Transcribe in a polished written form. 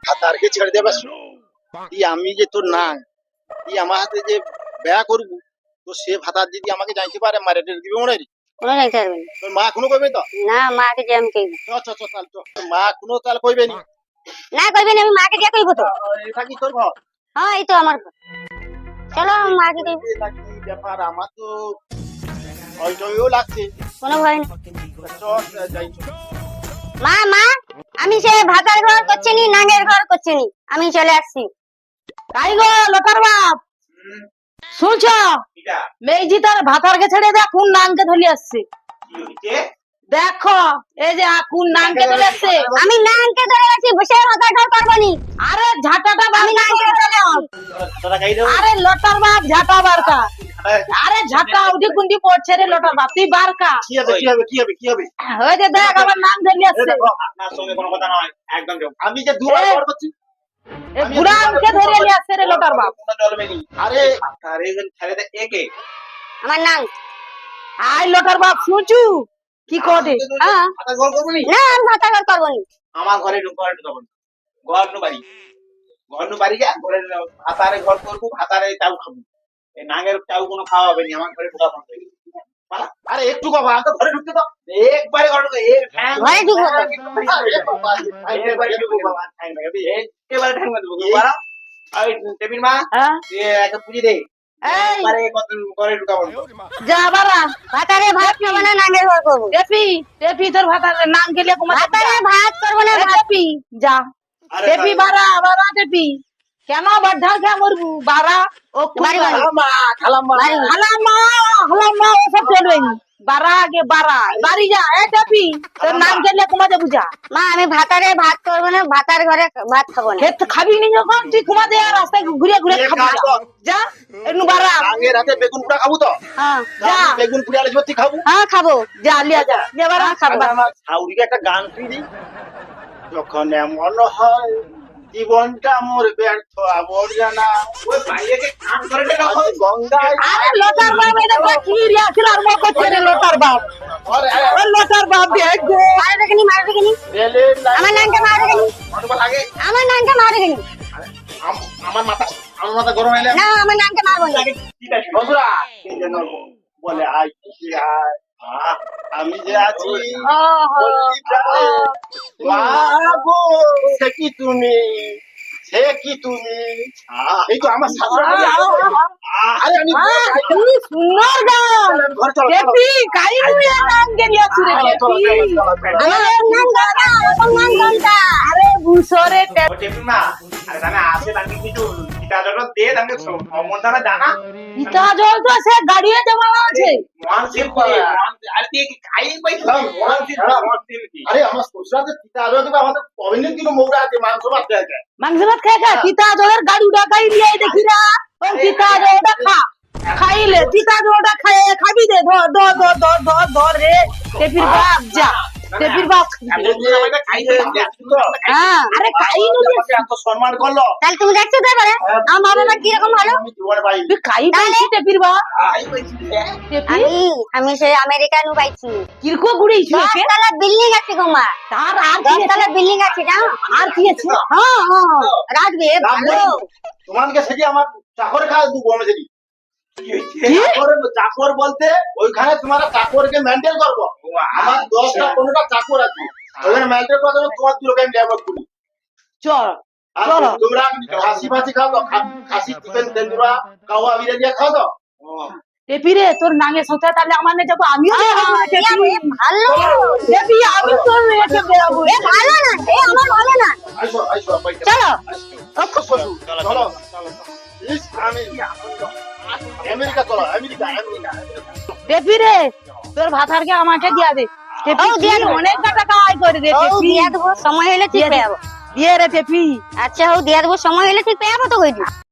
ভাতারকে ছেড়ে দেবে তুই আমি যে তোর না তুই আমার হাতে যে ব্যয় করবো তো সে ভাতার যদি আমাকে জানতে পারে মারে দিবে মনে হয় কোনো যাইতে পারবে না। তোর মা কোনো কইবে তো না মাকে যে আমি কইব চ চ চ তাহলে চ। তোর মা কোনো তাহলে কইবে নি না কইবে না, আমি মাকে দিয়ে কইব তো। এটা কি তোর ঘর হ্যাঁ এই তো আমার ঘর। চলো আমি মাকে কইব। এটা কি ব্যাপার আমার তো ভয় টয়ও লাগছে কোনো ভয় নেই। চ যাই চ। মা মা আমি সে ভাতার ঘর করছি নি, নাঙ্গের ঘর করছি নি, আমি চলে আসছি। তাই গো লোটার বাপ, শুনছো? মেজি তার ভাতারকে ছেড়ে দেখ কোন নাংকে ধরে আসছে। দেখো এই যে কোন নাংকে ধরে আসছে। আমি নাঙ্গকে ধরে আছি, বসে ভাতার ঘর করব নি। আরে ঝাঁটাটা আমি নাঙ্গকে ধরে আছি। আরে লোটার বাপ ঝাঁটা বারকা, আরে ঝাঁটা উঠি কুন্ডি পড়ছে রে লোটার বাপ, তুই বারকা কি হবে কি হবে কি হবে কি হবে ওই যে দেখ আমার নাম ধরে আসছে। আপনার সঙ্গে কোনো কথা নয় একদম আমি যে দুবার ঘর করছি এই বুড়া আংকে ধরে নিয়ে আসছে রে লোটার বাপ। আরে আরে ছেড়ে দে একে আমার নাম আই লোটার বাপ শুনছু কি করে? হ্যাঁ ভাতার ঘর করবো নি না আমি ভাতার ঘর করব নি। আমার ঘরে ঢুকবো তখন ঘর নু বাড়ি যা ঘরে ভাতারে ঘর করবো ভাতারে চাউ খাবো এই নাঙের চাউ কোনো খাওয়া হবে নি আমার ঘরে ঢুকা বন্ধ হয়ে গেছে। আরে একটু বাবা আমি তো ঘরে ঢুকতে তো একবারে ঘরে ঢুকে ঘরে ঢুকবো তো। একেবারে ঠ্যাং দেবো বাড়া ওই টেবিল মা হ্যাঁ একটা পুজি দে এই একবারে কত ঘরে ঢুকা বন্ধ যা বারা ভাতারে ভাত খাবো না, নাঙ্গের ঘর করব। টেপি টেপি তোর ভাতার নাম গেলে কুমার ভাতারে ভাত করব না, ভাত টেপি যা টেপি বারা বারা টেপি কেন বাধা কে মরবু বারা ও বাড়ি বাড়ি। খালাম্মা হালাম্মা ওসব চলবে না, বারা আগে বারা বাড়ি যা এ টেপি তোর নাম গেলে কুমাতে বুঝা মা আমি ভাতারে ভাত করব না, ভাতার ঘরে ভাত খাবো না। খেত খাবি নি যখন তুই কুমাতে রাস্তায় ঘুরে ঘুরে খাবি যা এনু বারা আগের হাতে বেগুন পোড়া খাবো তো হ্যাঁ বেগুন পুড়ে আলে সত্যি খাবো হ্যাঁ খাবো। যা লিয়া যা লে বারা খাবি আমার সাউরিকে একটা গান শুনি যখন এমন হয় জীবনটা মোর ব্যর্থ আবর্জনা ওই বাইরেকে কান করে দেওয়া হয় গঙ্গায় আরে লোটার বাপ এটা কি রিয়াছিল আর মো করছে রে লোটার বাপ ওই লোটার বাপ দেখ গো মার দেখনি মার দেখনি রেলের আমার নামটা মার দেখনি লাগে আমার নামটা মার দেখনি আমার মাথা গরম হইলে না আমার নামটা মারবো না। ঠিক আছে বন্ধুরা এই জন্য বলে আয় খুশি আয় আমি যে আছি মা গো সে কি তুমি এই তো আমার শাশুড়ি আরে আমি কি সুন্দর গান ঘর চলো কেপি কাই নুয়ে নাম গেলিয়া ছুরে কেপি আমার নাম গানা, আমার নাম গানটা। আরে বুসরে না আরে জানা আছে তাকে কিছু কিটা জল দে তাকে সম্বন্ধনা জানা ইতা জল তো সে গাড়িয়ে দেওয়া আছে মানসিক আরে তুই খাই পাইছ আরে আমার শ্বশুরাতে পিতা আরো দিবা আমাদের কবিনের দিকে মৌরা আছে মাংস ভাত দেয় মাংস ভাত খায় খা তিতা জলের গাড়ি উড়া গাই লিয়ে দেখি না ও তিতা জলটা খা খাইলে তিতা জলটা খায় খাবি দে ধর রে কেপির বাপ যা কেপির বাপ হ্যাঁ আরে খাই নি এত সম্মান করলো তাহলে তুমি দেখছো তো এবারে আমার মা বাবা কিরকম ভালো। আমি জীবনে পাই তুই খাই পাইছি কেপির বাপ কেপি আমি সেই আমেরিকা নু পাইছি। কিরকো গুড়িছি একে 10 তলা বিল্ডিং আছে গো মা, তার আর 10 তলা বিল্ডিং আছে জানো। আর কি আছে হ্যাঁ হ্যাঁ রাখবে ভালো। তোমাকে সেটি আমার চাকর খাওয়া দিব আমি সেটি চাকর বলতে ওইখানে তোমার চাকরকে মেনটেন করবো আমার 10টা 15টা চাকর আছে ওখানে মেনটেন করার জন্য তোমার দুটোকে আমি ডেভেলপ করি চল আর চলো তোমরা খাসি ফাসি খাও তো খাসি চিকেন তেন্দুরা কাওয়া বিরিয়ানি খাও তো কেপি রে তোর নাঙে সোচা তাহলে আমার নে যাবো আমিও ভালো কেপি আমি তোর রেখে বেরাবো এ ভালো না, এ আমার ভালো না। আইসো আইসো চলো চলো আমেরিকা চলো আমেরিকা কেপি রে তোর ভাতারকে আমাকে দিয়া দে কেপি ও, দিয়া দেবো। অনেক টাকা আয় করে দে ও কেপি দিয়া দেবো, সময় হলে ঠিক পেয়ে যাবো। দিয়ে রে কেপি আচ্ছা ও দিয়া দেবো, সময় হলে ঠিক পেয়ে যাবো তো কইছি।